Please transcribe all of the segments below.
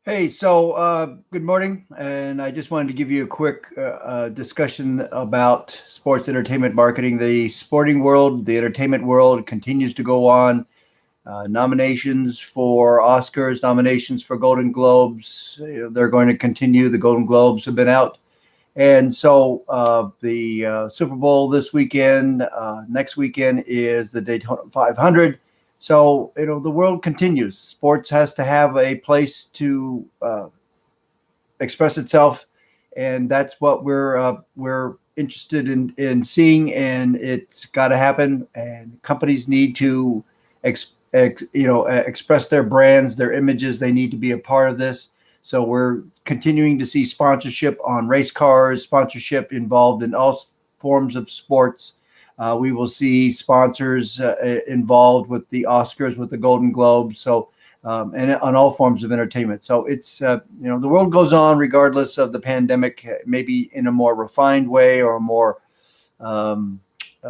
Hey, good morning. And I just wanted to give you a quick discussion about sports entertainment marketing. The sporting world, the entertainment world continues to go on. Nominations for Oscars, nominations for Golden Globes, they're going to continue. The Golden Globes have been out. The Super Bowl this weekend, next weekend is the Daytona 500. The world continues. Sports has to have a place to express itself, and that's what we're interested in seeing. And it's got to happen. And companies need to express their brands, their images. They need to be a part of this. So we're continuing to see sponsorship on race cars, sponsorship involved in all forms of sports. We will see sponsors involved with the Oscars, with the Golden Globes. And on all forms of entertainment. So the world goes on regardless of the pandemic, maybe in a more refined way or a more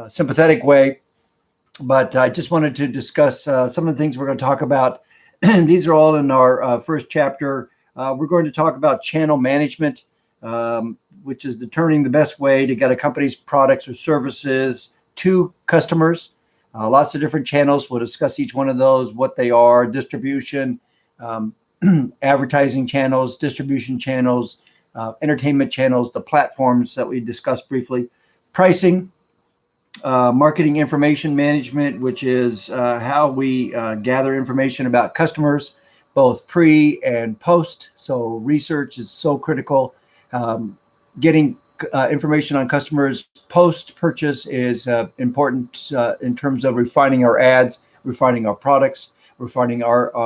sympathetic way. But I just wanted to discuss some of the things we're going to talk about. These are all in our first chapter. We're going to talk about channel management, which is determining the best way to get a company's products or services to customers. Lots of different channels. We'll discuss each one of those, what they are, distribution, advertising channels, distribution channels, entertainment channels, the platforms that we discussed briefly, pricing, marketing information management, which is how we gather information about customers, both pre and post. So research is so critical. Getting information on customers post purchase is important in terms of refining our ads, refining our products, refining our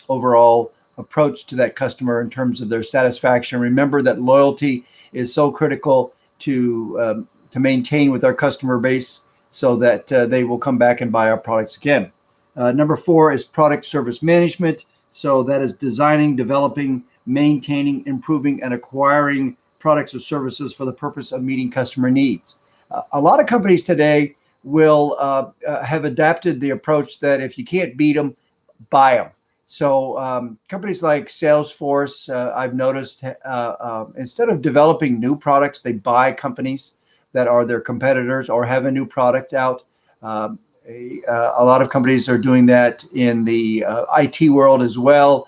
overall approach to that customer in terms of their satisfaction. Remember that loyalty is so critical to maintain with our customer base so that they will come back and buy our products again. Number 4 is product service management. So that is designing, developing, maintaining, improving, and acquiring products or services for the purpose of meeting customer needs. A lot of companies today will have adapted the approach that if you can't beat them, buy them. So companies like Salesforce, I've noticed, instead of developing new products, they buy companies that are their competitors or have a new product out. A lot of companies are doing that in the IT world as well.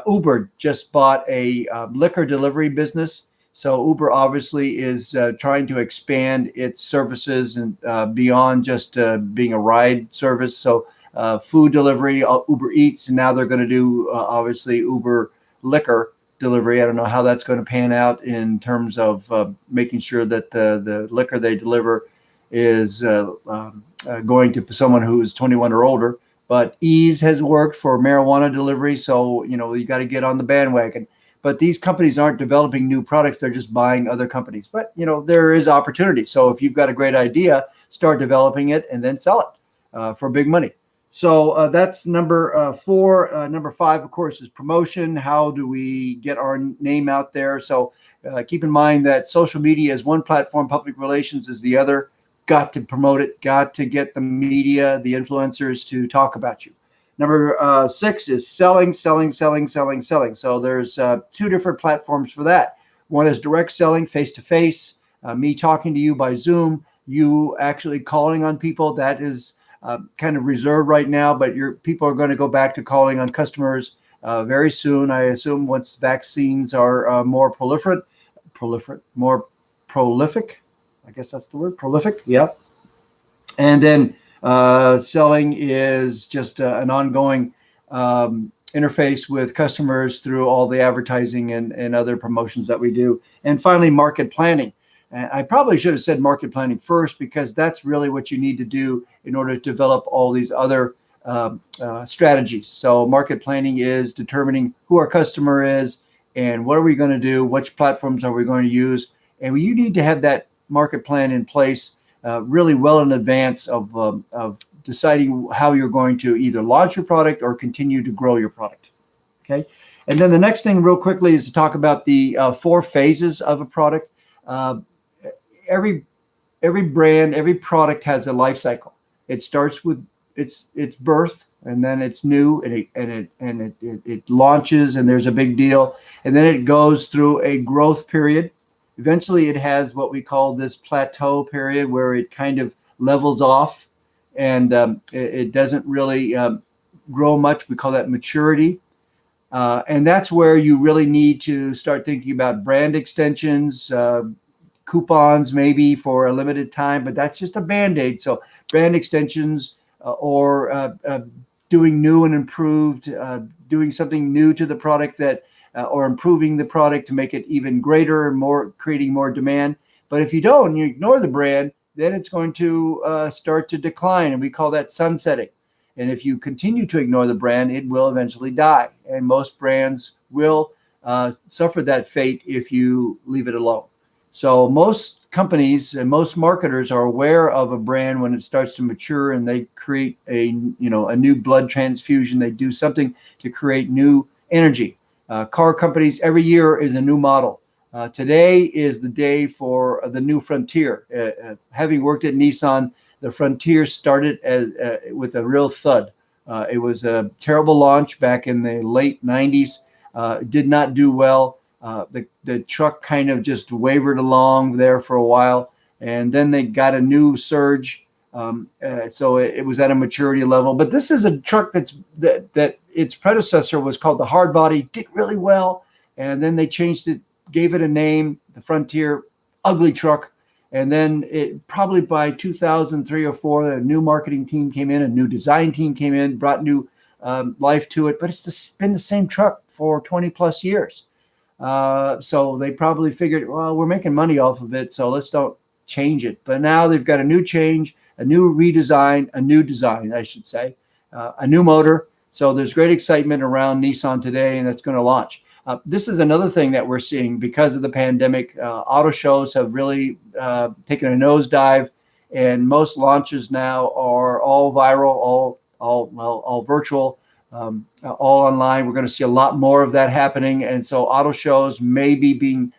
Uber just bought a liquor delivery business. So Uber obviously is trying to expand its services and beyond just being a ride service. So food delivery, Uber Eats, and now they're going to do obviously Uber liquor delivery. I don't know how that's going to pan out in terms of making sure that the liquor they deliver is going to someone who is 21 or older. But Ease has worked for marijuana delivery. So, you got to get on the bandwagon. But these companies aren't developing new products. They're just buying other companies. But, there is opportunity. So if you've got a great idea, start developing it and then sell it for big money. So that's number 4. Number 5, of course, is promotion. How do we get our name out there? So keep in mind that social media is one platform, public relations is the other. Got to promote it, got to get the media, the influencers to talk about you. Number 6 is selling. So there's 2 different platforms for that. One is direct selling, face-to-face, me talking to you by Zoom, you actually calling on people. That is kind of reserved right now, but your people are going to go back to calling on customers very soon. I assume once vaccines are more prolific. I guess that's the word, prolific. Yeah. And then selling is just an ongoing interface with customers through all the advertising and other promotions that we do. And finally, market planning. And I probably should have said market planning first, because that's really what you need to do in order to develop all these other strategies. So market planning is determining who our customer is and what are we going to do, which platforms are we going to use. And you need to have that market plan in place really well in advance of deciding how you're going to either launch your product or continue to grow your product. Okay. And then the next thing real quickly is to talk about the 4 phases of a product. Every brand, every product has a life cycle. It starts with its birth, and then it's new, and it launches, and there's a big deal, and then it goes through a growth period. Eventually, it has what we call this plateau period, where it kind of levels off, and it doesn't really grow much. We call that maturity. And that's where you really need to start thinking about brand extensions, coupons maybe for a limited time, but that's just a Band-Aid. So brand extensions, or doing new and improved, doing something new to the product that, or improving the product to make it even greater and more, creating more demand. But if you don't, you ignore the brand, then it's going to start to decline, and we call that sunsetting. And if you continue to ignore the brand, it will eventually die. And most brands will suffer that fate if you leave it alone. So most companies and most marketers are aware of a brand when it starts to mature, and they create a new blood transfusion. They do something to create new energy. Car companies, every year is a new model. Today is the day for the new Frontier. Having worked at Nissan, the Frontier started as with a real thud. It was a terrible launch back in the late 90s. Did not do well. The truck kind of just wavered along there for a while, and then they got a new surge. So it was at a maturity level. But this is a truck that its predecessor was called the Hardbody, did really well, and then they changed it, gave it a name, the Frontier, ugly truck. And then it probably by 2003 or 4, a new marketing team came in, a new design team came in, brought new life to it. But it's been the same truck for 20 plus years. So they probably figured, well, we're making money off of it, so let's don't change it. But now they've got a new change, a new redesign, a new design, I should say, a new motor. So there's great excitement around Nissan today, and it's going to launch. This is another thing that we're seeing because of the pandemic. Auto shows have really taken a nosedive, and most launches now are all viral, all virtual, all online. We're going to see a lot more of that happening, and so auto shows may be being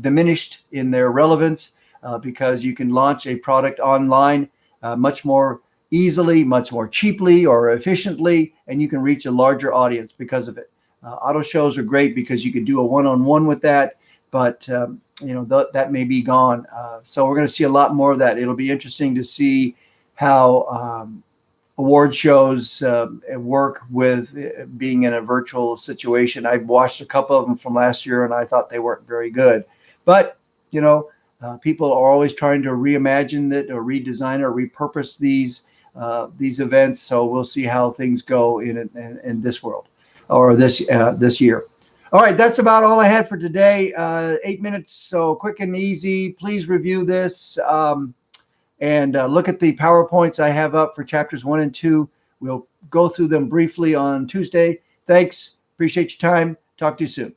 diminished in their relevance because you can launch a product online much more easily, much more cheaply or efficiently, and you can reach a larger audience because of it. Auto shows are great because you can do a one-on-one with that, but that may be gone. So we're going to see a lot more of that. It'll be interesting to see how award shows work with being in a virtual situation. I've watched a couple of them from last year, and I thought they weren't very good. But people are always trying to reimagine it or redesign or repurpose these events. So we'll see how things go in this world or this year. All right, that's about all I had for today. 8 minutes, so quick and easy. Please review this and look at the PowerPoints I have up for chapters 1 and 2. We'll go through them briefly on Tuesday. Thanks. Appreciate your time. Talk to you soon.